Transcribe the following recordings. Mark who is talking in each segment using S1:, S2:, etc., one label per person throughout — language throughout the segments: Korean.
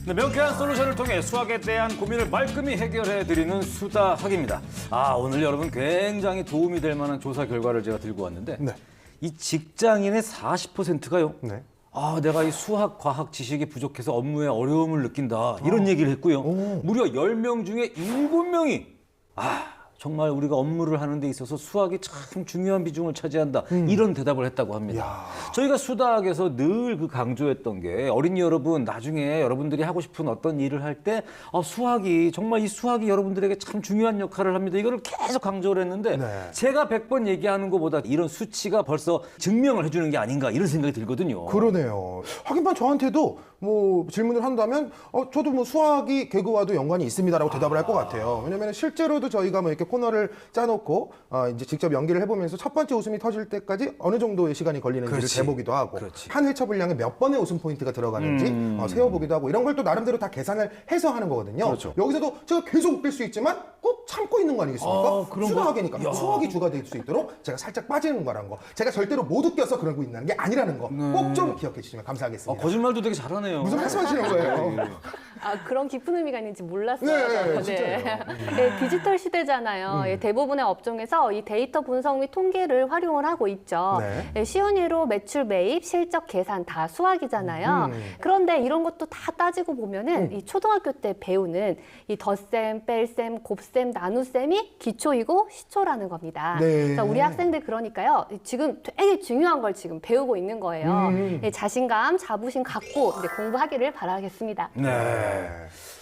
S1: 네, 명쾌한 솔루션을 통해 수학에 대한 고민을 말끔히 해결해드리는 수다학입니다. 오늘 여러분 굉장히 도움이 될 만한 조사 결과를 제가 들고 왔는데
S2: 네.
S1: 이 직장인의 40%가요.
S2: 네.
S1: 내가 이 수학, 과학 지식이 부족해서 업무에 어려움을 느낀다. 이런 얘기를 했고요. 무려 10명 중에 7명이 정말 우리가 업무를 하는 데 있어서 수학이 참 중요한 비중을 차지한다. 이런 대답을 했다고 합니다.
S2: 야.
S1: 저희가 수다학에서 늘 그 강조했던 게 어린이 여러분, 나중에 여러분들이 하고 싶은 어떤 일을 할 때 수학이 정말 이 수학이 여러분들에게 참 중요한 역할을 합니다. 이거를 계속 강조를 했는데
S2: 네.
S1: 제가 100번 얘기하는 것보다 이런 수치가 벌써 증명을 해주는 게 아닌가 이런 생각이 들거든요.
S2: 그러네요. 하긴만 저한테도 뭐 질문을 한다면 저도 뭐 수학이 개그와도 연관이 있습니다라고 대답을 할 것 같아요. 왜냐면 실제로도 저희가 뭐 이렇게 코너를 짜놓고 이제 직접 연기를 해보면서 첫 번째 웃음이 터질 때까지 어느 정도의 시간이 걸리는지를
S1: 그렇지.
S2: 재보기도 하고
S1: 그렇지.
S2: 한 회차 분량에 몇 번의 웃음 포인트가 들어가는지 세어보기도 하고 이런 걸 또 나름대로 다 계산을 해서 하는 거거든요.
S1: 그렇죠.
S2: 여기서도 제가 계속 웃길 수 있지만 꼭 참고 있는 거 아니겠습니까?
S1: 그런
S2: 수학이니까
S1: 야.
S2: 수학이 주가 될 수 있도록 제가 살짝 빠지는 거라는 거. 제가 절대로 못 웃겨서 그러고 있는 게 아니라는 거 꼭 좀 기억해 주시면 감사하겠습니다.
S1: 거짓말도 되게 잘하네요.
S2: 무슨 말씀하시는 거예요?
S3: 그런 깊은 의미가 있는지 몰랐어요.
S2: 네,
S3: 저는.
S2: 진짜요.
S3: 네, 디지털 시대잖아요. 대부분의 업종에서 이 데이터 분석 및 통계를 활용을 하고 있죠.
S2: 네.
S3: 쉬운 예로 매출 매입, 실적 계산 다 수학이잖아요. 그런데 이런 것도 다 따지고 보면은 이 초등학교 때 배우는 이 덧셈, 뺄셈, 곱셈, 나눗셈이 기초이고 시초라는 겁니다.
S2: 네.
S3: 그래서 우리 학생들 그러니까요. 지금 되게 중요한 걸 지금 배우고 있는 거예요. 자신감, 자부심 갖고 이제 공부하기를 바라겠습니다.
S1: 네.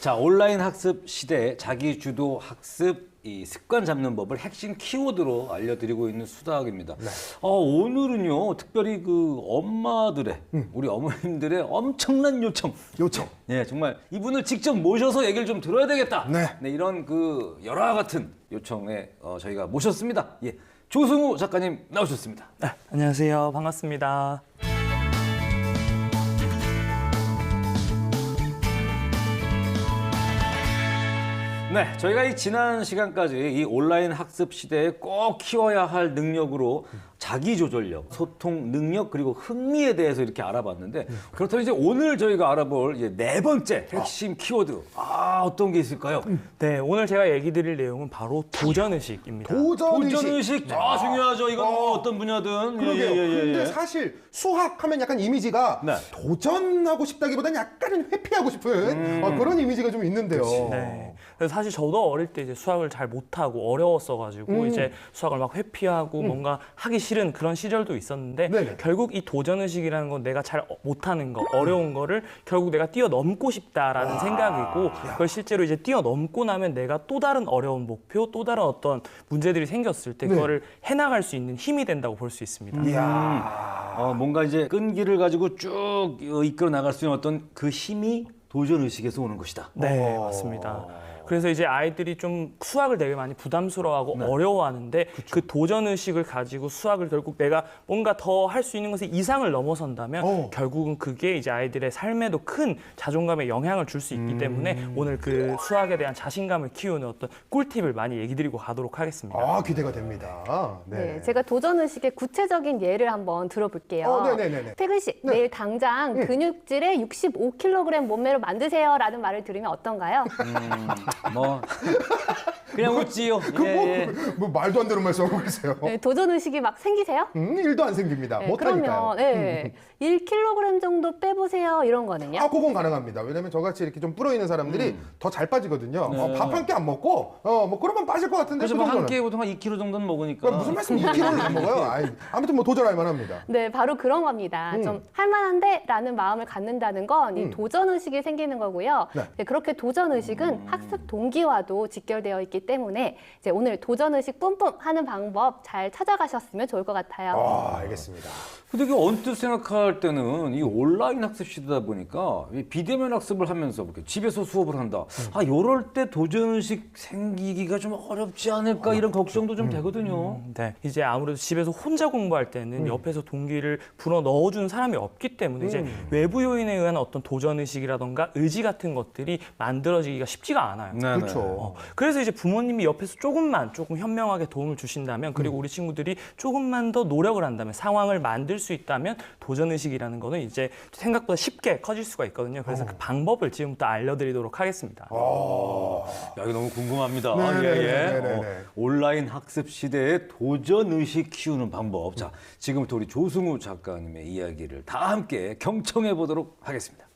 S1: 자, 온라인 학습 시대에 자기 주도 학습 이 습관 잡는 법을 핵심 키워드로 알려드리고 있는 수다학입니다. 오늘은요, 특별히 그 엄마들의, 우리 어머님들의 엄청난 요청. 네, 정말 이분을 직접 모셔서 얘기를 좀 들어야 되겠다.
S2: 네.
S1: 이런 그 열화 같은 요청에 저희가 모셨습니다. 예, 조승우 작가님 나오셨습니다.
S4: 안녕하세요. 반갑습니다.
S1: 네, 저희가 이 지난 시간까지 이 온라인 학습 시대에 꼭 키워야 할 능력으로 자기조절력, 소통 능력, 그리고 흥미에 대해서 이렇게 알아봤는데 그렇다면 이제 오늘 저희가 알아볼 이제 네 번째 핵심 키워드, 어떤 게 있을까요?
S4: 네, 오늘 제가 얘기 드릴 내용은 바로 도전의식입니다.
S1: 도전의식, 중요하죠. 이건 뭐 어떤 분야든.
S2: 그러게요. 근데 사실 수학하면 약간 이미지가
S1: 네.
S2: 도전하고 싶다기보다는 약간은 회피하고 싶은 그런 이미지가 좀 있는데요.
S4: 네. 그래서 사실 저도 어릴 때 이제 수학을 잘 못하고 어려웠어가지고 이제 수학을 막 회피하고 뭔가 하기 싫은 그런 시절도 있었는데
S2: 네네.
S4: 결국 이 도전의식이라는 건 내가 잘 못하는 거, 어려운 거를 결국 내가 뛰어넘고 싶다라는 생각이고 그걸 실제로 이제 뛰어넘고 나면 내가 또 다른 어려운 목표, 또 다른 어떤 문제들이 생겼을 때
S2: 네.
S4: 그거를 해나갈 수 있는 힘이 된다고 볼 수 있습니다.
S2: 이야.
S1: 뭔가 이제 끈기를 가지고 쭉 이끌어 나갈 수 있는 어떤 그 힘이 도전의식에서 오는 것이다.
S4: 네, 맞습니다. 그래서 이제 아이들이 좀 수학을 되게 많이 부담스러워하고 어려워하는데 그 도전의식을 가지고 수학을 결국 내가 뭔가 더 할 수 있는 것의 이상을 넘어선다면 결국은 그게 이제 아이들의 삶에도 큰 자존감에 영향을 줄 수 있기 때문에 오늘 그 수학에 대한 자신감을 키우는 어떤 꿀팁을 많이 얘기 드리고 가도록 하겠습니다.
S2: 기대가 됩니다.
S3: 네, 제가 도전의식의 구체적인 예를 한번 들어볼게요.
S2: 네네네네.
S3: 태근 씨, 내일 당장 근육질의 65kg 몸매로 만드세요라는 말을 들으면 어떤가요?
S1: 그냥 웃지요.
S2: 뭐 말도 안 되는 말씀하고 계세요.
S3: 네, 도전의식이 막 생기세요?
S2: 일도 안 생깁니다.
S3: 네,
S2: 못하니까요.
S3: 그러면 1kg 정도 빼보세요 이런 거는요?
S2: 그건 가능합니다. 왜냐면 저같이 이렇게 좀 불어 있는 사람들이 더 잘 빠지거든요. 밥 한 끼 안 먹고 뭐 그러면 빠질 것 같은데.
S1: 그래서 한 끼에 보통 한 2kg 정도는 먹으니까.
S2: 무슨 말씀 2kg를 안 먹어요? 아무튼 뭐 도전할 만합니다.
S3: 네, 바로 그런 겁니다. 좀 할만한데? 라는 마음을 갖는다는 건 이 도전의식이 생기는 거고요.
S2: 네.
S3: 그렇게 도전의식은 학습 동기와도 직결되어 있기 때문에 이제 오늘 도전의식 뿜뿜 하는 방법 잘 찾아가셨으면 좋을 것 같아요.
S2: 알겠습니다.
S1: 근데 이게 언뜻 생각할 때는 이 온라인 학습 시대다 보니까 이 비대면 학습을 하면서 이렇게 집에서 수업을 한다. 요럴 때 도전의식 생기기가 좀 어렵지 않을까 이런 걱정도 좀 되거든요.
S4: 네, 이제 아무래도 집에서 혼자 공부할 때는 옆에서 동기를 불어 넣어주는 사람이 없기 때문에 이제 외부 요인에 의한 어떤 도전의식이라던가 의지 같은 것들이 만들어지기가 쉽지가 않아요.
S1: 네,
S2: 그렇죠.
S4: 그래서 이제 부모님이 옆에서 조금 현명하게 도움을 주신다면, 그리고 우리 친구들이 조금만 더 노력을 한다면, 상황을 만들 수 있다면 도전의식이라는 거는 이제 생각보다 쉽게 커질 수가 있거든요. 그래서 그 방법을 지금부터 알려드리도록 하겠습니다.
S1: 야, 이거 너무 궁금합니다.
S2: 네네네네네.
S1: 온라인 학습 시대에 도전 의식 키우는 방법. 자, 지금부터 우리 조승우 작가님의 이야기를 다 함께 경청해 보도록 하겠습니다.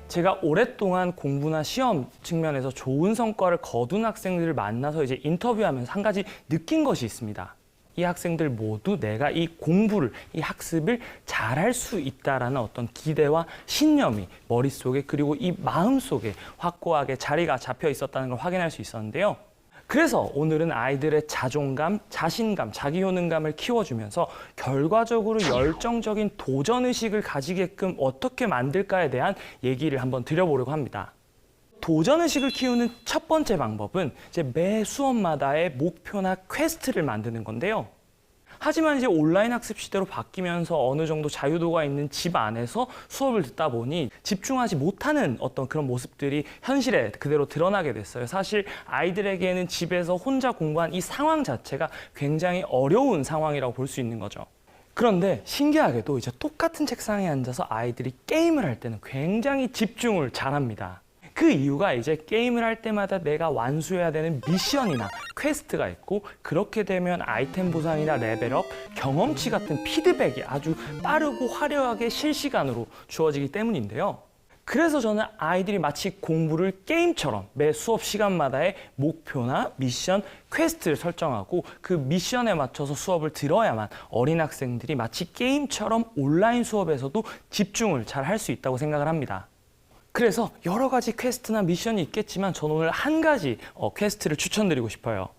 S4: 제가 오랫동안 공부나 시험 측면에서 좋은 성과를 거둔 학생들을 만나서 이제 인터뷰하면서 한 가지 느낀 것이 있습니다. 이 학생들 모두 내가 이 공부를, 이 학습을 잘할 수 있다라는 어떤 기대와 신념이 머릿속에, 그리고 이 마음속에 확고하게 자리가 잡혀 있었다는 걸 확인할 수 있었는데요. 그래서 오늘은 아이들의 자존감, 자신감, 자기 효능감을 키워주면서 결과적으로 열정적인 도전의식을 가지게끔 어떻게 만들까에 대한 얘기를 한번 드려보려고 합니다. 도전의식을 키우는 첫 번째 방법은 이제 매 수업마다의 목표나 퀘스트를 만드는 건데요. 하지만 이제 온라인 학습 시대로 바뀌면서 어느 정도 자유도가 있는 집 안에서 수업을 듣다 보니 집중하지 못하는 어떤 그런 모습들이 현실에 그대로 드러나게 됐어요. 사실 아이들에게는 집에서 혼자 공부한 이 상황 자체가 굉장히 어려운 상황이라고 볼 수 있는 거죠. 그런데 신기하게도 이제 똑같은 책상에 앉아서 아이들이 게임을 할 때는 굉장히 집중을 잘합니다. 그 이유가 이제 게임을 할 때마다 내가 완수해야 되는 미션이나 퀘스트가 있고, 그렇게 되면 아이템 보상이나 레벨업, 경험치 같은 피드백이 아주 빠르고 화려하게 실시간으로 주어지기 때문인데요. 그래서 저는 아이들이 마치 공부를 게임처럼 매 수업 시간마다의 목표나 미션, 퀘스트를 설정하고 그 미션에 맞춰서 수업을 들어야만 어린 학생들이 마치 게임처럼 온라인 수업에서도 집중을 잘 할 수 있다고 생각을 합니다. 그래서 여러 가지 퀘스트나 미션이 있겠지만 저는 오늘 한 가지 퀘스트를 추천드리고 싶어요.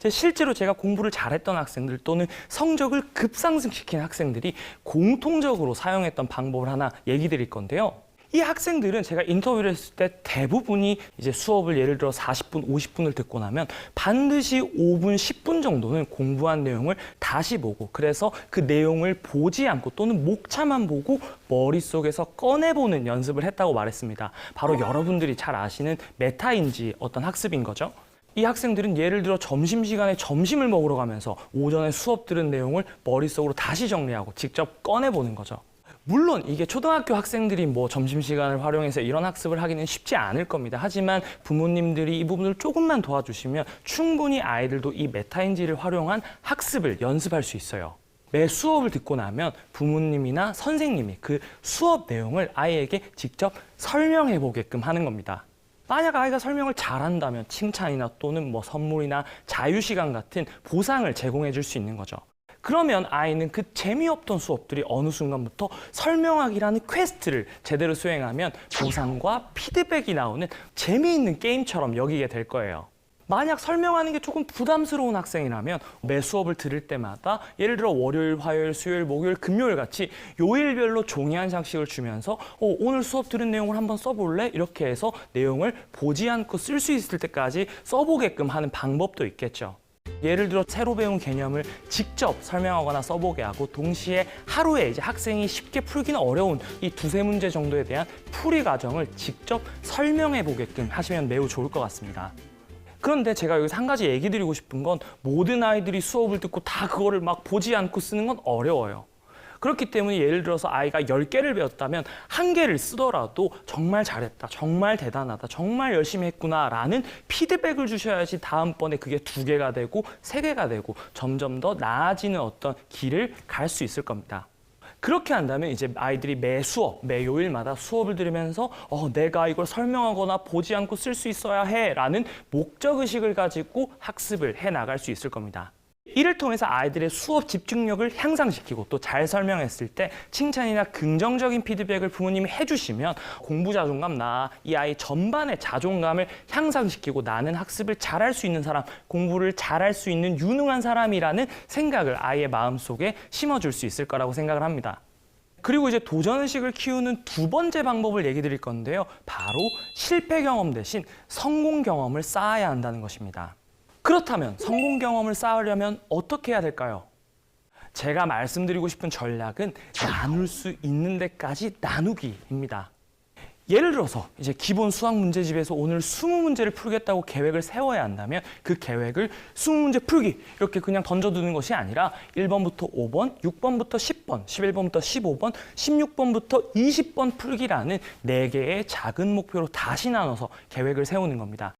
S4: 실제로 제가 공부를 잘했던 학생들 또는 성적을 급상승시킨 학생들이 공통적으로 사용했던 방법을 하나 얘기 드릴 건데요. 이 학생들은 제가 인터뷰를 했을 때 대부분이 이제 수업을 예를 들어 40분, 50분을 듣고 나면 반드시 5분, 10분 정도는 공부한 내용을 다시 보고, 그래서 그 내용을 보지 않고 또는 목차만 보고 머릿속에서 꺼내보는 연습을 했다고 말했습니다. 바로 여러분들이 잘 아시는 메타인지 어떤 학습인 거죠. 이 학생들은 예를 들어 점심시간에 점심을 먹으러 가면서 오전에 수업 들은 내용을 머릿속으로 다시 정리하고 직접 꺼내보는 거죠. 물론 이게 초등학교 학생들이 뭐 점심시간을 활용해서 이런 학습을 하기는 쉽지 않을 겁니다. 하지만 부모님들이 이 부분을 조금만 도와주시면 충분히 아이들도 이 메타인지를 활용한 학습을 연습할 수 있어요. 매 수업을 듣고 나면 부모님이나 선생님이 그 수업 내용을 아이에게 직접 설명해 보게끔 하는 겁니다. 만약 아이가 설명을 잘한다면 칭찬이나 또는 뭐 선물이나 자유시간 같은 보상을 제공해 줄 수 있는 거죠. 그러면 아이는 그 재미없던 수업들이 어느 순간부터 설명하기라는 퀘스트를 제대로 수행하면 보상과 피드백이 나오는 재미있는 게임처럼 여기게 될 거예요. 만약 설명하는 게 조금 부담스러운 학생이라면 매 수업을 들을 때마다 예를 들어 월요일, 화요일, 수요일, 목요일, 금요일 같이 요일별로 종이 한 장씩을 주면서 오늘 수업 들은 내용을 한번 써볼래? 이렇게 해서 내용을 보지 않고 쓸 수 있을 때까지 써보게끔 하는 방법도 있겠죠. 예를 들어 새로 배운 개념을 직접 설명하거나 써보게 하고, 동시에 하루에 이제 학생이 쉽게 풀기는 어려운 이 두세 문제 정도에 대한 풀이 과정을 직접 설명해 보게끔 하시면 매우 좋을 것 같습니다. 그런데 제가 여기서 한 가지 얘기 드리고 싶은 건, 모든 아이들이 수업을 듣고 다 그거를 막 보지 않고 쓰는 건 어려워요. 그렇기 때문에 예를 들어서 아이가 10개를 배웠다면 1개를 쓰더라도 정말 잘했다, 정말 대단하다, 정말 열심히 했구나 라는 피드백을 주셔야지 다음번에 그게 2개가 되고 3개가 되고 점점 더 나아지는 어떤 길을 갈 수 있을 겁니다. 그렇게 한다면 이제 아이들이 매 수업, 매 요일마다 수업을 들으면서 내가 이걸 설명하거나 보지 않고 쓸 수 있어야 해 라는 목적의식을 가지고 학습을 해 나갈 수 있을 겁니다. 이를 통해서 아이들의 수업 집중력을 향상시키고, 또 잘 설명했을 때 칭찬이나 긍정적인 피드백을 부모님이 해주시면 공부 자존감, 이 아이 전반의 자존감을 향상시키고 나는 학습을 잘할 수 있는 사람, 공부를 잘할 수 있는 유능한 사람이라는 생각을 아이의 마음속에 심어줄 수 있을 거라고 생각을 합니다. 그리고 이제 도전의식을 키우는 두 번째 방법을 얘기 드릴 건데요. 바로 실패 경험 대신 성공 경험을 쌓아야 한다는 것입니다. 그렇다면 성공 경험을 쌓으려면 어떻게 해야 될까요? 제가 말씀드리고 싶은 전략은 나눌 수 있는 데까지 나누기입니다. 예를 들어서 이제 기본 수학 문제집에서 오늘 20문제를 풀겠다고 계획을 세워야 한다면 그 계획을 20문제 풀기 이렇게 그냥 던져두는 것이 아니라 1번부터 5번, 6번부터 10번, 11번부터 15번, 16번부터 20번 풀기라는 4개의 작은 목표로 다시 나눠서 계획을 세우는 겁니다.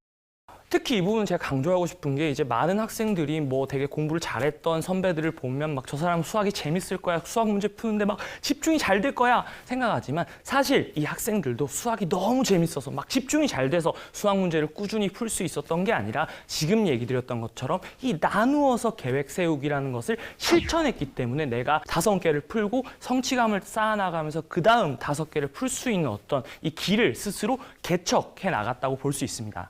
S4: 특히 이 부분 제가 강조하고 싶은 게 이제 많은 학생들이 뭐 되게 공부를 잘했던 선배들을 보면 막 저 사람 수학이 재밌을 거야, 수학 문제 푸는데 막 집중이 잘 될 거야 생각하지만 사실 이 학생들도 수학이 너무 재밌어서 막 집중이 잘 돼서 수학 문제를 꾸준히 풀 수 있었던 게 아니라 지금 얘기 드렸던 것처럼 이 나누어서 계획 세우기라는 것을 실천했기 때문에 내가 5개를 풀고 성취감을 쌓아나가면서 그 다음 5개를 풀 수 있는 어떤 이 길을 스스로 개척해 나갔다고 볼 수 있습니다.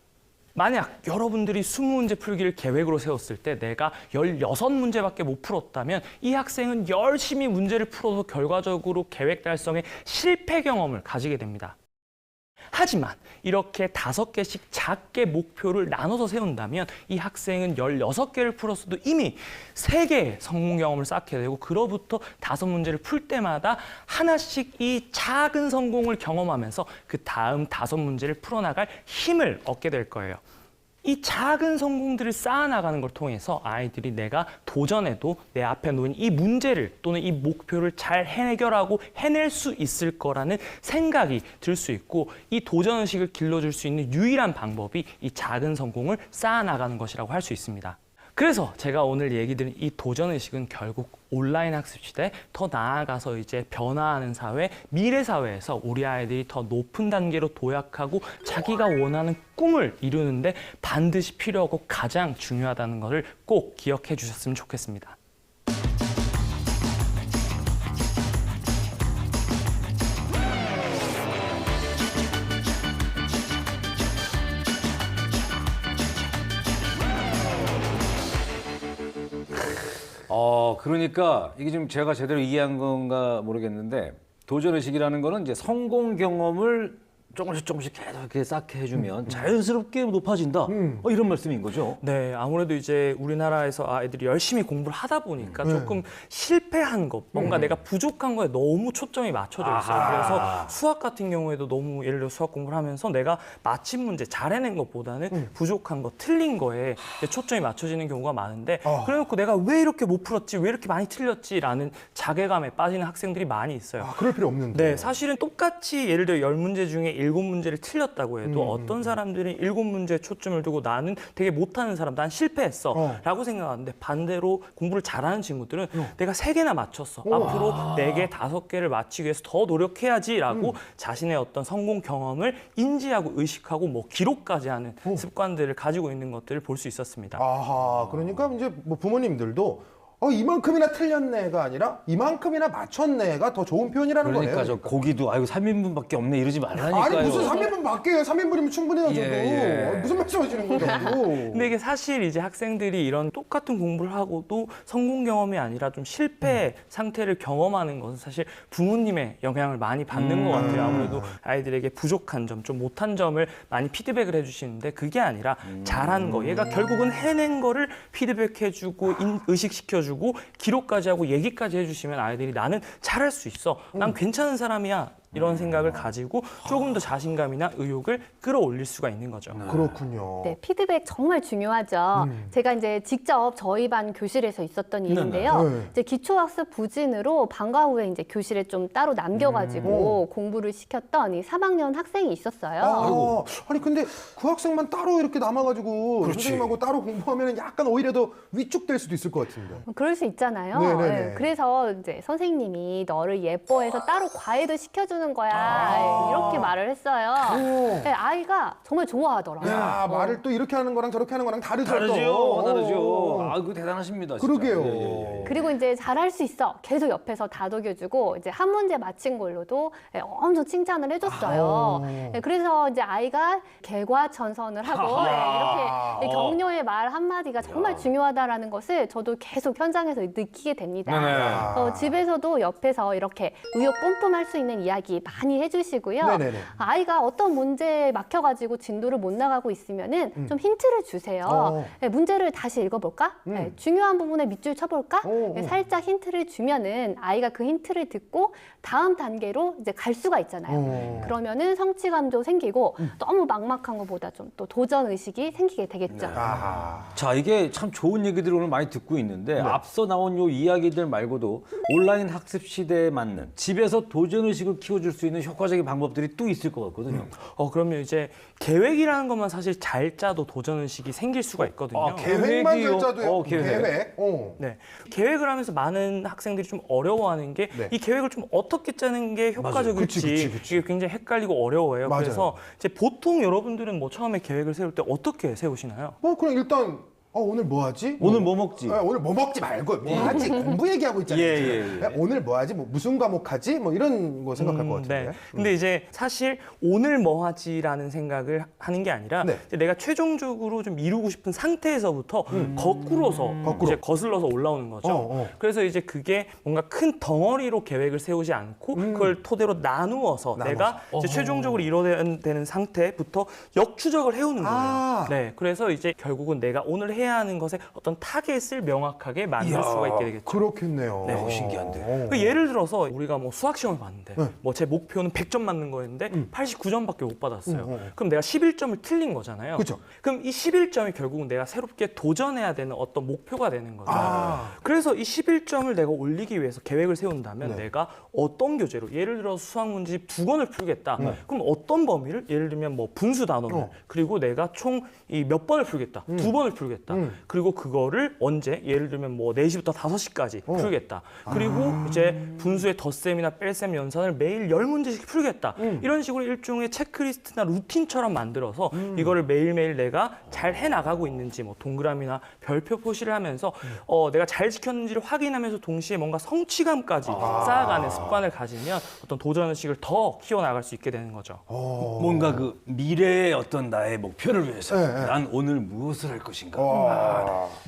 S4: 만약 여러분들이 20문제 풀기를 계획으로 세웠을 때 내가 16문제밖에 못 풀었다면 이 학생은 열심히 문제를 풀어서 결과적으로 계획 달성에 실패 경험을 가지게 됩니다. 하지만 이렇게 5개씩 작게 목표를 나눠서 세운다면 이 학생은 16개를 풀었어도 이미 3개의 성공 경험을 쌓게 되고 그로부터 5문제를 풀 때마다 하나씩 이 작은 성공을 경험하면서 그 다음 5문제를 풀어나갈 힘을 얻게 될 거예요. 이 작은 성공들을 쌓아나가는 걸 통해서 아이들이 내가 도전해도 내 앞에 놓인 이 문제를 또는 이 목표를 잘 해결하고 해낼 수 있을 거라는 생각이 들 수 있고 이 도전의식을 길러줄 수 있는 유일한 방법이 이 작은 성공을 쌓아나가는 것이라고 할 수 있습니다. 그래서 제가 오늘 얘기 드린 이 도전의식은 결국 온라인 학습 시대 더 나아가서 이제 변화하는 사회, 미래 사회에서 우리 아이들이 더 높은 단계로 도약하고 자기가 원하는 꿈을 이루는데 반드시 필요하고 가장 중요하다는 것을 꼭 기억해 주셨으면 좋겠습니다.
S1: 그러니까 이게 좀 제가 제대로 이해한 건가 모르겠는데 도전의식이라는 거는 이제 성공 경험을 조금씩 계속 이렇게 쌓게 해주면 자연스럽게 높아진다. 이런 말씀인 거죠.
S4: 네, 아무래도 이제 우리나라에서 아이들이 열심히 공부를 하다 보니까 조금 실패한 것, 뭔가 내가 부족한 거에 너무 초점이 맞춰져 있어요. 그래서 수학 같은 경우에도 너무 예를 들어 수학 공부를 하면서 내가 맞힌 문제 잘 해낸 것보다는 부족한 거, 틀린 거에 초점이 맞춰지는 경우가 많은데 그래놓고 내가 왜 이렇게 못 풀었지, 왜 이렇게 많이 틀렸지라는 자괴감에 빠지는 학생들이 많이 있어요.
S2: 그럴 필요 없는데.
S4: 네, 사실은 똑같이 예를 들어 10문제 중에 7문제를 틀렸다고 해도 어떤 사람들이 7문제에 초점을 두고 나는 되게 못하는 사람, 난 실패했어 라고 생각하는데 반대로 공부를 잘하는 친구들은 내가 3개나 맞췄어. 앞으로 4개, 5개를 맞추기 위해서 더 노력해야지 라고 자신의 어떤 성공 경험을 인지하고 의식하고 뭐 기록까지 하는 습관들을 가지고 있는 것들을 볼 수 있었습니다.
S2: 아하, 그러니까 이제 뭐 부모님들도 이만큼이나 틀렸네가 아니라 이만큼이나 맞췄네가 더 좋은 표현이라는
S1: 그러니까
S2: 거네요.
S1: 저 고기도 아이고 3인분밖에 없네 이러지 말라니까요.
S2: 아니 무슨 3인분 밖에요. 3인분이면 충분해요. 저도.
S1: 예.
S2: 무슨 말씀하시는 거죠?
S4: 근데 이게 사실 이제 학생들이 이런 똑같은 공부를 하고도 성공 경험이 아니라 좀 실패 상태를 경험하는 것은 사실 부모님의 영향을 많이 받는 것 같아요. 아무래도 아이들에게 부족한 점, 좀 못한 점을 많이 피드백을 해주시는데 그게 아니라 잘한 거, 얘가 결국은 해낸 거를 피드백해주고 의식시켜주고 기록까지 하고 얘기까지 해주시면 아이들이 나는 잘할 수 있어, 난 괜찮은 사람이야 이런 생각을 가지고 조금 더 자신감이나 의욕을 끌어올릴 수가 있는 거죠.
S2: 그렇군요.
S3: 네, 피드백 정말 중요하죠. 제가 이제 직접 저희 반 교실에서 있었던 일인데요.
S2: 네.
S3: 이제 기초학습 부진으로 방과 후에 이제 교실에 좀 따로 남겨가지고 공부를 시켰던 이 3학년 학생이 있었어요.
S2: 아니 근데 그 학생만 따로 이렇게 남아가지고 선생님하고 따로 공부하면 약간 오히려 더 위축될 수도 있을 것 같은데.
S3: 그럴 수 있잖아요.
S2: 네네네.
S3: 네, 그래서 이제 선생님이 너를 예뻐해서 따로 과외도 시켜주는 거야. 이렇게 말을 했어요. 네, 아이가 정말 좋아하더라고요.
S2: 야, 말을 또 이렇게 하는 거랑 저렇게 하는 거랑 다르죠.
S1: 다르죠.
S2: 또.
S1: 다르죠. 아, 그거 대단하십니다. 진짜.
S2: 그러게요.
S1: 예.
S3: 그리고 이제 잘할 수 있어. 계속 옆에서 다독여주고 이제 한 문제 맞힌 걸로도 엄청 칭찬을 해줬어요. 네, 그래서 이제 아이가 개과천선을 하고 이렇게 격려의 말 한마디가 정말 중요하다라는 것을 저도 계속 현장에서 느끼게 됩니다. 집에서도 옆에서 이렇게 의욕 뿜뿜할 수 있는 이야기 얘기 많이 해주시고요.
S2: 네네네.
S3: 아이가 어떤 문제에 막혀가지고 진도를 못 나가고 있으면은 좀 힌트를 주세요. 네, 문제를 다시 읽어볼까? 네, 중요한 부분에 밑줄 쳐볼까? 네, 살짝 힌트를 주면은 아이가 그 힌트를 듣고 다음 단계로 이제 갈 수가 있잖아요. 그러면은 성취감도 생기고 너무 막막한 것보다 좀 또 도전 의식이 생기게 되겠죠.
S2: 아하.
S1: 자, 이게 참 좋은 얘기들을 오늘 많이 듣고 있는데 앞서 나온 요 이야기들 말고도 온라인 학습 시대에 맞는 집에서 도전 의식을 키워줄 수 있는 효과적인 방법들이 또 있을 것 같거든요.
S4: 그러면 이제 계획이라는 것만 사실 잘 짜도 도전 의식이 생길 수가 있거든요.
S1: 아,
S2: 계획만
S1: 계획이요?
S2: 절자도
S1: 계획.
S4: 네. 계획을 하면서 많은 학생들이 좀 어려워하는 게 이
S2: 네.
S4: 계획을 좀 어떻게 짜는 게 효과적일지
S2: 그치.
S4: 이게 굉장히 헷갈리고 어려워요.
S2: 맞아요.
S4: 그래서 이제 보통 여러분들은 뭐 처음에 계획을 세울 때 어떻게 세우시나요?
S2: 그냥 일단 오늘 뭐 하지?
S1: 오늘 뭐 먹지?
S2: 오늘 뭐 먹지 말고 뭐 하지? 공부 얘기하고 있잖아요.
S1: 예.
S2: 오늘 뭐 하지? 뭐 무슨 과목 하지? 뭐 이런 거 생각할 것 같은데.
S4: 네. 근데 이제 사실 오늘 뭐 하지라는 생각을 하는 게 아니라
S2: 네.
S4: 이제 내가 최종적으로 좀 이루고 싶은 상태에서부터 거꾸로서 이제 거슬러서 올라오는 거죠.
S2: 그래서
S4: 이제 그게 뭔가 큰 덩어리로 계획을 세우지 않고 그걸 토대로 나누어서 내가 이제 최종적으로 이뤄야 되는 상태부터 역추적을 해오는 거예요.
S2: 아.
S4: 네. 그래서 이제 결국은 내가 오늘 해야 하는 것에 어떤 타겟을 명확하게 만들 수가 있게 되겠죠.
S2: 그렇겠네요.
S4: 네.
S1: 신기한데.
S4: 그 예를 들어서 우리가 뭐 수학 시험을 봤는데
S2: 네.
S4: 뭐 제 목표는 100점 맞는 거였는데 89점밖에 못 받았어요. 그럼 내가 11점을 틀린 거잖아요.
S2: 그쵸.
S4: 그럼 이 11점이 결국은 내가 새롭게 도전해야 되는 어떤 목표가 되는 거죠.
S2: 아.
S4: 그래서 이 11점을 내가 올리기 위해서 계획을 세운다면
S2: 네.
S4: 내가 어떤 교재로 예를 들어서 수학 문제집 2권을 풀겠다. 그럼 어떤 범위를 예를 들면 뭐 분수 단원을 그리고 내가 총 이 몇 번을 풀겠다. 2번을 풀겠다. 그리고 그거를 언제 예를 들면 뭐 4시부터 5시까지 풀겠다. 그리고 이제 분수의 덧셈이나 뺄셈 연산을 매일 10문제씩 풀겠다. 이런 식으로 일종의 체크리스트나 루틴처럼 만들어서 이거를 매일매일 내가 잘 해나가고 있는지 뭐 동그라미나 별표 표시를 하면서 내가 잘 지켰는지를 확인하면서 동시에 뭔가 성취감까지 쌓아가는 습관을 가지면 어떤 도전의식을 더 키워나갈 수 있게 되는 거죠.
S1: 뭔가 그 미래의 어떤 나의 목표를 위해서
S2: 네.
S1: 난 오늘 무엇을 할 것인가.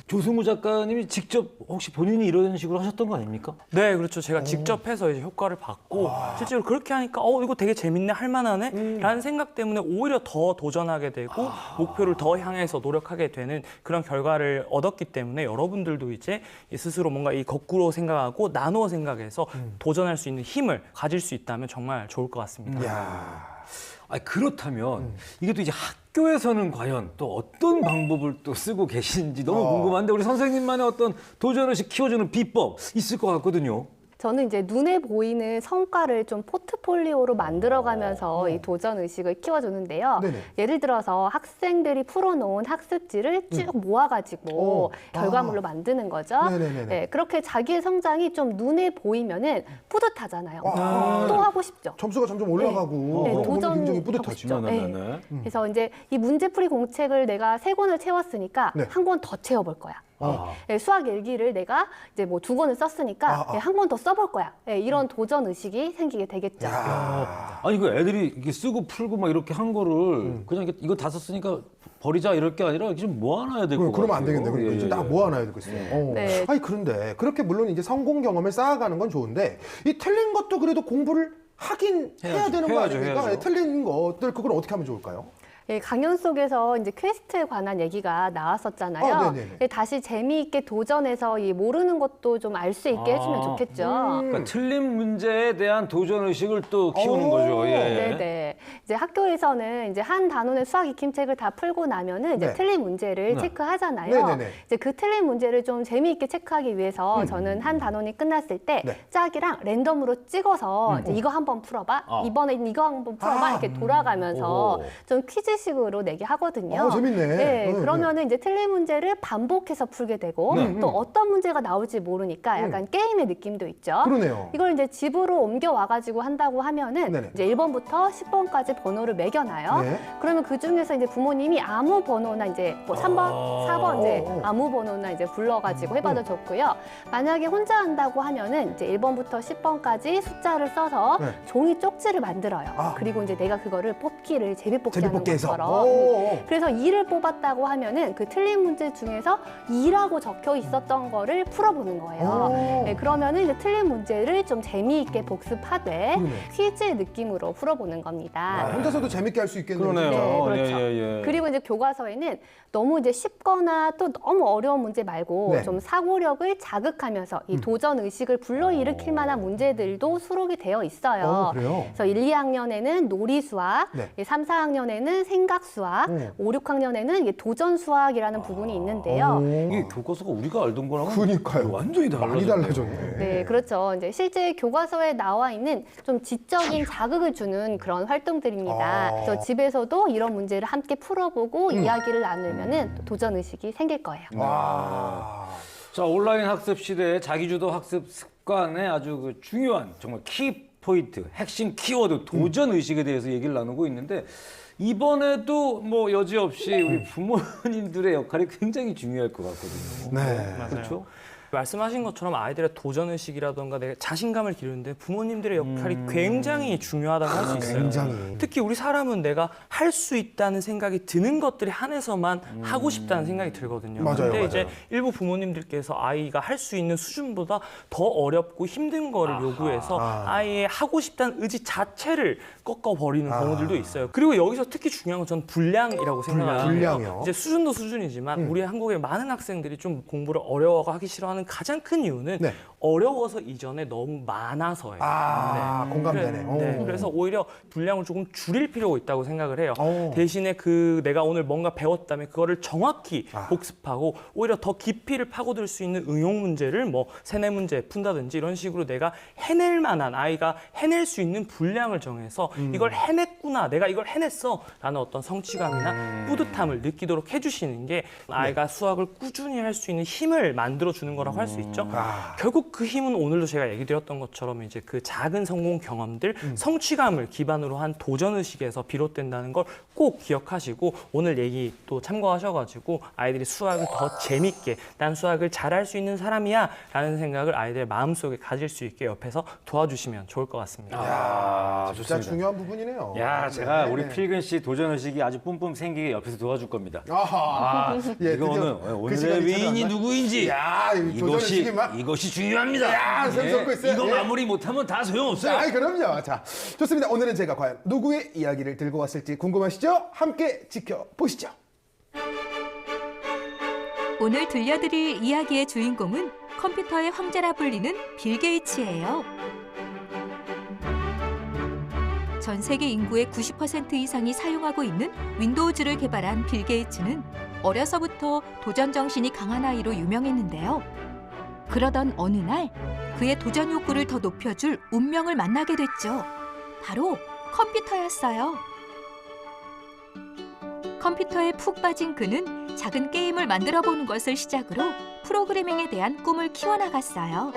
S1: 조승우 작가님이 직접 혹시 본인이 이런 식으로 하셨던 거 아닙니까?
S4: 네, 그렇죠. 제가 직접 해서 이제 효과를 받고 실제로 그렇게 하니까 이거 되게 재밌네, 할만하네 라는 생각 때문에 오히려 더 도전하게 되고 목표를 더 향해서 노력하게 되는 그런 결과를 얻었기 때문에 여러분들도 이제 스스로 뭔가 이 거꾸로 생각하고 나누어 생각해서 도전할 수 있는 힘을 가질 수 있다면 정말 좋을 것 같습니다.
S2: 야.
S1: 그렇다면 이게 또 이제 학교에서는 과연 또 어떤 방법을 또 쓰고 계시는지 너무 궁금한데 우리 선생님만의 어떤 도전의식 키워주는 비법 있을 것 같거든요.
S3: 저는 이제 눈에 보이는 성과를 좀 포트폴리오로 만들어가면서 이 도전 의식을 키워주는데요.
S2: 네네.
S3: 예를 들어서 학생들이 풀어놓은 학습지를 쭉 모아가지고 결과물로 만드는 거죠.
S2: 네네네네.
S3: 네, 그렇게 자기의 성장이 좀 눈에 보이면은 뿌듯하잖아요. 또 하고 싶죠.
S2: 점수가 점점 올라가고
S3: 네,
S2: 그런
S3: 도전
S2: 보면 굉장히
S3: 하고
S2: 뿌듯하죠.
S3: 싶죠.
S1: 네.
S3: 네. 그래서 이제 이 문제풀이 공책을 내가 3권을 채웠으니까
S2: 네.
S3: 한 권 더 채워볼 거야. 네, 수학 일기를 내가 이제 뭐 2권을 썼으니까 네, 한 권 더 써볼 거야. 네, 이런 도전 의식이 생기게 되겠죠.
S1: 아니 그 애들이 이렇게 쓰고 풀고 막 이렇게 한 거를 그냥 이거 다 썼으니까 버리자 이럴 게 아니라 이렇게 좀 모아놔야 될 것 같아요.
S2: 그러면 안 되겠네. 그러니까 이제 딱 모아놔야 되겠어요.
S3: 네.
S2: 아니 그런데 그렇게 물론 이제 성공 경험을 쌓아가는 건 좋은데 이 틀린 것도 그래도 공부를 하긴 해야 되는 거
S1: 해야죠,
S2: 아닙니까?
S1: 해야죠.
S2: 틀린 것들 그걸 어떻게 하면 좋을까요?
S3: 예, 강연 속에서 이제 퀘스트에 관한 얘기가 나왔었잖아요.
S2: 네네네.
S3: 예, 다시 재미있게 도전해서 이 모르는 것도 좀 알 수 있게 해주면 좋겠죠.
S1: 그러니까 틀린 문제에 대한 도전 의식을 또 키우는 거죠. 예.
S3: 네네. 이제 학교에서는 이제 한 단원의 수학 익힘책을 다 풀고 나면은 이제
S2: 네.
S3: 틀린 문제를
S1: 네.
S3: 체크하잖아요.
S2: 네네네.
S3: 이제 그 틀린 문제를 좀 재미있게 체크하기 위해서 저는 한 단원이 끝났을 때
S2: 네.
S3: 짝이랑 랜덤으로 찍어서 이제 이거 한번 풀어봐. 이번엔 이거 한번 풀어봐. 이렇게 돌아가면서
S1: 오호.
S3: 좀 퀴즈식으로 내게 하거든요.
S2: 재밌네.
S3: 네, 그러면은 이제 틀린 문제를 반복해서 풀게 되고 또 어떤 문제가 나올지 모르니까 약간 게임의 느낌도 있죠.
S2: 그러네요.
S3: 이걸 이제 집으로 옮겨 와가지고 한다고 하면은
S2: 네네.
S3: 이제 1번부터 10번까지 10번까지 번호를 매겨놔요.
S2: 네.
S3: 그러면 그 중에서 이제 부모님이 아무 번호나 이제 뭐 3번, 4번 이제 아무 번호나 이제 불러가지고 해봐도 좋고요. 만약에 혼자 한다고 하면은 이제 1번부터 10번까지 숫자를 써서
S2: 네.
S3: 종이 쪽지를 만들어요.
S2: 아.
S3: 그리고 이제 내가 그거를 뽑기를 제비뽑기 하는
S2: 제비뽑기에서.
S3: 것처럼.
S2: 오.
S3: 그래서 2를 뽑았다고 하면은 그 틀린 문제 중에서 2라고 적혀 있었던 거를 풀어보는 거예요.
S2: 오.
S3: 네, 그러면은 이제 틀린 문제를 좀 재미있게 복습하되
S2: 그러네.
S3: 퀴즈 느낌으로 풀어보는 겁니다.
S2: 혼자서도 재밌게 할 수 있겠네요.
S1: 그러네요.
S3: 네, 그렇죠.
S1: 예.
S3: 그리고 이제 교과서에는 너무 이제 쉽거나 또 너무 어려운 문제 말고
S2: 네.
S3: 좀 사고력을 자극하면서 이 도전 의식을 불러일으킬 만한 문제들도 수록이 되어 있어요.
S2: 그래요?
S3: 그래서 1, 2학년에는 놀이 수학,
S2: 네.
S3: 3, 4학년에는 생각 수학,
S2: 오.
S3: 5, 6학년에는 도전 수학이라는 부분이 있는데요.
S1: 이게 교과서가 우리가 알던 거랑
S2: 그러니까요.
S1: 완전히
S2: 많이
S1: 달라졌네요.
S2: 달라졌네.
S3: 네, 그렇죠. 이제 실제 교과서에 나와 있는 좀 지적인 자극을 주는 그런 활동들입니다.
S2: 아.
S3: 그래서 집에서도 이런 문제를 함께 풀어보고 이야기를 나누면은 또 도전 의식이 생길 거예요.
S2: 와.
S1: 자, 온라인 학습 시대의 자기주도 학습 습관의 아주 그 중요한 정말 키 포인트, 핵심 키워드 도전 의식에 대해서 얘기를 나누고 있는데 이번에도 뭐 여지없이 우리 부모님들의 역할이 굉장히 중요할 것 같거든요.
S2: 네.
S4: 맞아요.
S1: 그렇죠?
S4: 말씀하신 것처럼 아이들의 도전의식이라던가 내 자신감을 기르는데 부모님들의 역할이 굉장히 중요하다고 할 수 있어요.
S2: 굉장히.
S4: 특히 우리 사람은 내가 할 수 있다는 생각이 드는 것들이 한해서만 하고 싶다는 생각이 들거든요.
S2: 맞아요,
S4: 근데
S2: 맞아요.
S4: 이제 일부 부모님들께서 아이가 할 수 있는 수준보다 더 어렵고 힘든 거를 요구해서 아이의 하고 싶다는 의지 자체를 꺾어버리는 경우들도 있어요. 그리고 여기서 특히 중요한 건 저는 분량이라고 생각하는데요.
S2: 분량이요?
S4: 이제 수준도 수준이지만 우리 한국의 많은 학생들이 좀 공부를 어려워하기 싫어하는 가장 큰 이유는
S2: 네.
S4: 어려워서 이전에 너무 많아서예요.
S2: 공감되네. 오.
S4: 그래서 오히려 분량을 조금 줄일 필요가 있다고 생각을 해요.
S2: 오.
S4: 대신에 그 내가 오늘 뭔가 배웠다면 그거를 정확히 복습하고 오히려 더 깊이를 파고들 수 있는 응용 문제를 뭐 세네 문제 푼다든지 이런 식으로 내가 해낼 만한 아이가 해낼 수 있는 분량을 정해서 이걸 해냈구나, 내가 이걸 해냈어 라는 어떤 성취감이나 뿌듯함을 느끼도록 해주시는 게 아이가 수학을 꾸준히 할 수 있는 힘을 만들어주는 거라고 할 수 있죠. 결국 그 힘은 오늘도 제가 얘기 드렸던 것처럼 이제 그 작은 성공 경험들, 성취감을 기반으로 한 도전의식에서 비롯된다는 걸 꼭 기억하시고 오늘 얘기 또 참고하셔가지고 아이들이 수학을 더 재밌게 난 수학을 잘할 수 있는 사람이야 라는 생각을 아이들의 마음속에 가질 수 있게 옆에서 도와주시면 좋을 것 같습니다.
S2: 야, 진짜
S1: 좋습니다.
S2: 중요한 부분이네요.
S1: 야, 제가
S2: 네.
S1: 우리 필근 씨 도전 의식이 아주 뿜뿜 생기게 옆에서 도와줄 겁니다.
S2: 아하. 예,
S1: 이거는
S2: 드디어 그
S1: 오늘의
S2: 시간이
S1: 위인이
S2: 찾아왔나요?
S1: 누구인지
S2: 야, 도전의식이 막.
S1: 이것이 중요합니다.
S2: 야, 샘 솟고 있어요.
S1: 이거
S2: 예.
S1: 마무리 못하면 다 소용없어요.
S2: 아, 그럼요. 자, 좋습니다. 오늘은 제가 과연 누구의 이야기를 들고 왔을지 궁금하시죠? 함께 지켜보시죠.
S5: 오늘 들려드릴 이야기의 주인공은 컴퓨터의 황제라 불리는 빌 게이츠예요. 전 세계 인구의 90% 이상이 사용하고 있는 윈도우즈를 개발한 빌 게이츠는 어려서부터 도전 정신이 강한 아이로 유명했는데요. 그러던 어느 날 그의 도전 욕구를 더 높여줄 운명을 만나게 됐죠. 바로 컴퓨터였어요. 컴퓨터에 푹 빠진 그는 작은 게임을 만들어 보는 것을 시작으로 프로그래밍에 대한 꿈을 키워나갔어요.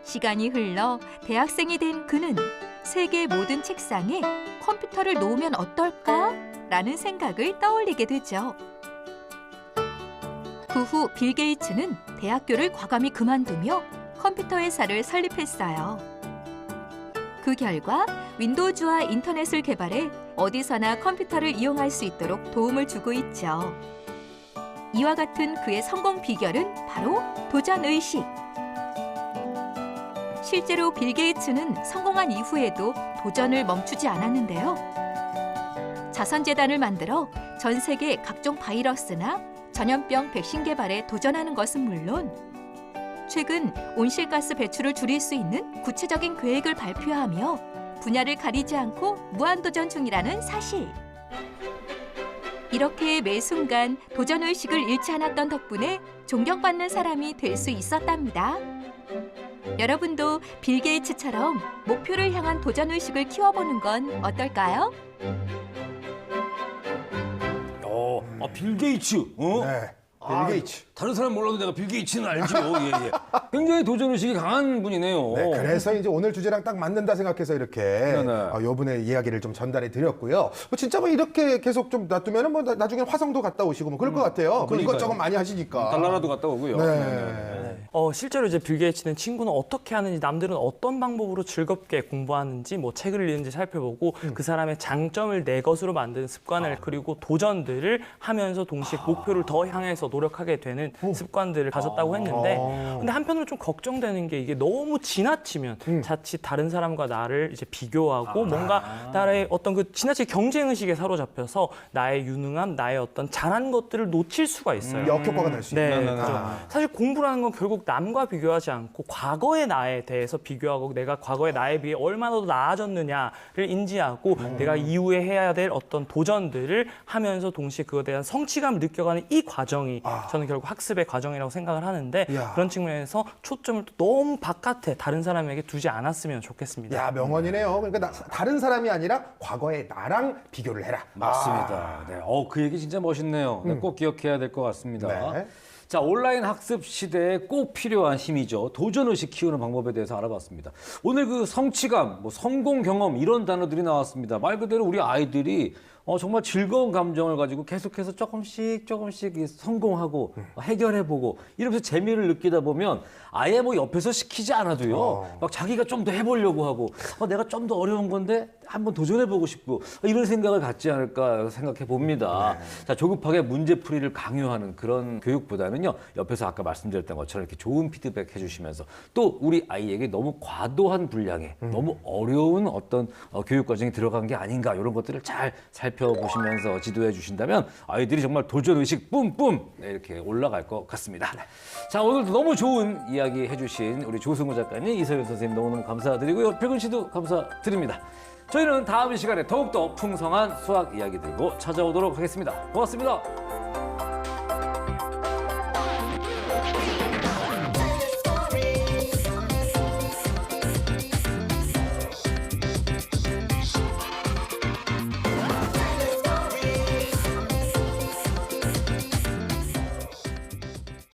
S5: 시간이 흘러 대학생이 된 그는 세계 모든 책상에 컴퓨터를 놓으면 어떨까? 라는 생각을 떠올리게 되죠. 그 후 빌 게이츠는 대학교를 과감히 그만두며 컴퓨터 회사를 설립했어요. 그 결과 윈도우즈와 인터넷을 개발해 어디서나 컴퓨터를 이용할 수 있도록 도움을 주고 있죠. 이와 같은 그의 성공 비결은 바로 도전의식. 실제로 빌 게이츠는 성공한 이후에도 도전을 멈추지 않았는데요. 자선재단을 만들어 전 세계 각종 바이러스나 전염병 백신 개발에 도전하는 것은 물론 최근 온실가스 배출을 줄일 수 있는 구체적인 계획을 발표하며 분야를 가리지 않고 무한도전 중이라는 사실. 이렇게 매 순간 도전의식을 잃지 않았던 덕분에 존경받는 사람이 될 수 있었답니다. 여러분도 빌 게이츠처럼 목표를 향한 도전의식을 키워보는 건 어떨까요?
S1: 빌 게이츠.
S2: 네. 빌 게이츠.
S1: 다른 사람 몰라도 내가 빌 게이츠는 알죠. 예, 예. 굉장히 도전 의식이 강한 분이네요.
S2: 네, 그래서 이제 오늘 주제랑 딱 맞는다 생각해서 이렇게
S1: 네네.
S2: 요분의 이야기를 좀 전달해 드렸고요. 뭐 진짜 뭐 이렇게 계속 좀 놔두면은 뭐 나중에 화성도 갔다 오시고 뭐 그럴 것 같아요. 뭐
S1: 그러니까요.
S2: 이것저것 많이 하시니까.
S1: 달나라도 갔다 오고요.
S2: 네.
S4: 실제로 이제 빌 게이츠는 친구는 어떻게 하는지, 남들은 어떤 방법으로 즐겁게 공부하는지, 뭐 책을 읽는지 살펴보고 그 사람의 장점을 내 것으로 만드는 습관을 그리고 도전들을 하면서 동시에 목표를 더 향해서 노력하게 되는 습관들을 가졌다고 했는데, 근데 한편으로 좀 걱정되는 게 이게 너무 지나치면 자칫 다른 사람과 나를 이제 비교하고 뭔가 나의 어떤 그 지나치게 경쟁 의식에 사로잡혀서 나의 유능함, 나의 어떤 잘한 것들을 놓칠 수가 있어요.
S2: 역효과가 날 수 있는.
S4: 네, 그렇죠. 사실 공부라는 건 결국 남과 비교하지 않고 과거의 나에 대해서 비교하고 내가 과거의 나에 비해 얼마나 더 나아졌느냐를 인지하고 내가 이후에 해야 될 어떤 도전들을 하면서 동시에 그거에 대한 성취감을 느껴가는 이 과정이 저는 결국 학습의 과정이라고 생각을 하는데,
S2: 이야.
S4: 그런 측면에서 초점을 또 너무 바깥에 다른 사람에게 두지 않았으면 좋겠습니다.
S2: 야, 명언이네요. 그러니까 다른 사람이 아니라 과거의 나랑 비교를 해라.
S1: 맞습니다. 네. 그 얘기 진짜 멋있네요. 네, 꼭 기억해야 될 것 같습니다.
S2: 네.
S1: 자, 온라인 학습 시대에 꼭 필요한 힘이죠. 도전의식 키우는 방법에 대해서 알아봤습니다. 오늘 그 성취감, 뭐 성공 경험 이런 단어들이 나왔습니다. 말 그대로 우리 아이들이 정말 즐거운 감정을 가지고 계속해서 조금씩 성공하고 해결해보고 이러면서 재미를 느끼다 보면 아예 뭐 옆에서 시키지 않아도요. 막 자기가 좀 더 해보려고 하고 내가 좀 더 어려운 건데 한번 도전해보고 싶고 이런 생각을 갖지 않을까 생각해 봅니다. 자, 조급하게 문제풀이를 강요하는 그런 교육보다는요. 옆에서 아까 말씀드렸던 것처럼 이렇게 좋은 피드백 해주시면서 또 우리 아이에게 너무 과도한 분량의 너무 어려운 어떤 교육 과정이 들어간 게 아닌가 이런 것들을 잘 살펴보시면서 지도해 주신다면 아이들이 정말 도전의식 뿜뿜 이렇게 올라갈 것 같습니다. 자, 오늘도 너무 좋은 이야기 해주신 우리 조승우 작가님, 이서윤 선생님 너무너무 감사드리고요. 필근 씨도 감사드립니다. 저희는 다음 시간에 더욱더 풍성한 수학 이야기 들고 찾아오도록 하겠습니다. 고맙습니다.